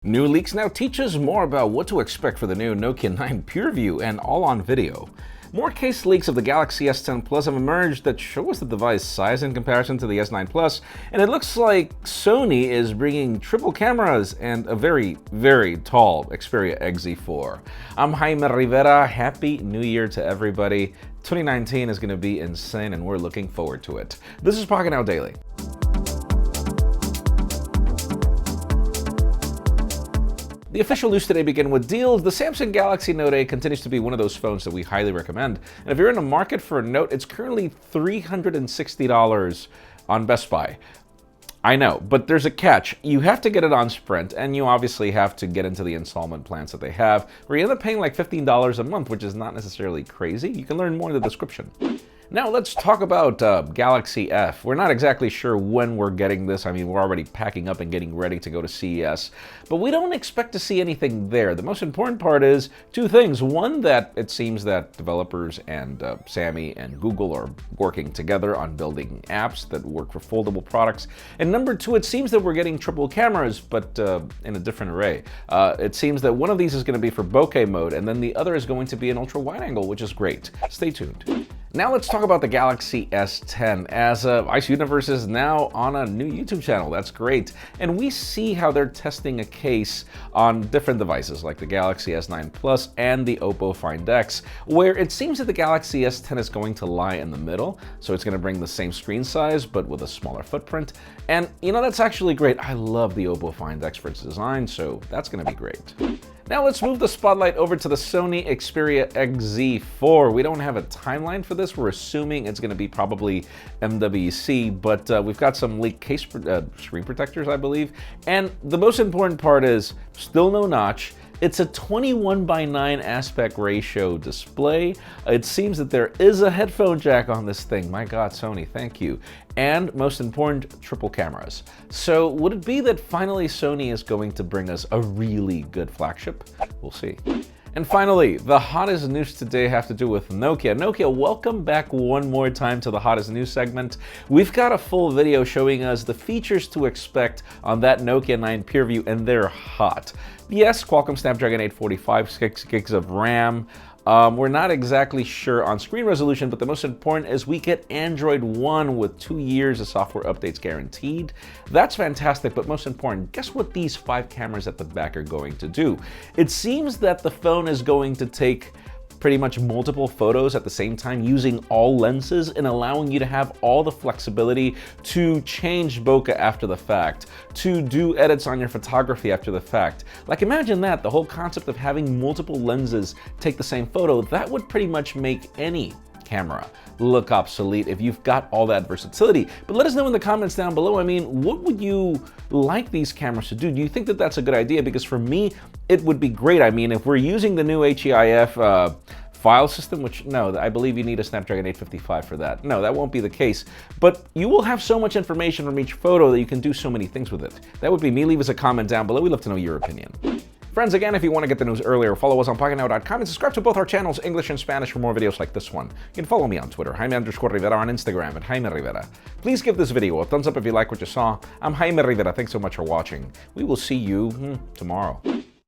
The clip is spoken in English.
New leaks now teach us more about what to expect for the new Nokia 9 PureView and all on video. More case leaks of the Galaxy S10 Plus have emerged that show us the device size in comparison to the S9 Plus, and it looks like Sony is bringing triple cameras and a very, very tall Xperia XZ4. I'm Jaime Rivera. Happy New Year to everybody. 2019 is going to be insane, and we're looking forward to it. This is Pocketnow Daily. The official news today begin with deals. The Samsung Galaxy Note 8 continues to be one of those phones that we highly recommend. And if you're in the market for a Note, it's currently $360 on Best Buy. I know, but there's a catch. You have to get it on Sprint, and you obviously have to get into the installment plans that they have, where you end up paying like $15 a month, which is not necessarily crazy. You can learn more in the description. Now let's talk about Galaxy F. We're not exactly sure when we're getting this. I mean, we're already packing up and getting ready to go to CES, but we don't expect to see anything there. The most important part is two things. One, that it seems that developers and Sammy and Google are working together on building apps that work for foldable products. And number two, it seems that we're getting triple cameras, but in a different array. It seems that one of these is going to be for bokeh mode, and then the other is going to be an ultra wide angle, which is great. Stay tuned. Now let's talk about the Galaxy S10, as Ice Universe is now on a new YouTube channel. That's great. And we see how they're testing a case on different devices like the Galaxy S9 Plus and the Oppo Find X, where it seems that the Galaxy S10 is going to lie in the middle. So it's going to bring the same screen size, but with a smaller footprint. And you know, that's actually great. I love the Oppo Find X for its design, so that's going to be great. Now let's move the spotlight over to the Sony Xperia XZ4. We don't have a timeline for this. We're assuming it's going to be probably MWC, but we've got some leaked case screen protectors, I believe. And the most important part is still no notch. It's a 21:9 aspect ratio display. It seems that there is a headphone jack on this thing. My God, Sony, thank you. And most important, triple cameras. So would it be that finally Sony is going to bring us a really good flagship? We'll see. And finally, the hottest news today have to do with Nokia. Nokia, welcome back one more time to the hottest news segment. We've got a full video showing us the features to expect on that Nokia 9 PureView, and they're hot. Yes, Qualcomm Snapdragon 845, 6 gigs of RAM. We're not exactly sure on screen resolution, but the most important is we get Android One with 2 years of software updates guaranteed. That's fantastic, but most important, guess what these 5 cameras at the back are going to do? It seems that the phone is going to take pretty much multiple photos at the same time using all lenses and allowing you to have all the flexibility to change bokeh after the fact, to do edits on your photography after the fact. Like, imagine that, the whole concept of having multiple lenses take the same photo. That would pretty much make any camera look obsolete if you've got all that versatility. But let us know in the comments down below. I mean, what would you like these cameras to do? Do you think that that's a good idea? Because for me, it would be great. I mean, if we're using the new HEIF file system, which no, I believe you need a Snapdragon 855 for that. No, that won't be the case. But you will have so much information from each photo that you can do so many things with it. That would be me. Leave us a comment down below. We'd love to know your opinion. Friends, again, if you want to get the news earlier, follow us on Pocketnow.com and subscribe to both our channels, English and Spanish, for more videos like this one. You can follow me on Twitter, Jaime_Rivera, on Instagram at Jaime Rivera. Please give this video a thumbs up if you like what you saw. I'm Jaime Rivera. Thanks so much for watching. We will see you tomorrow.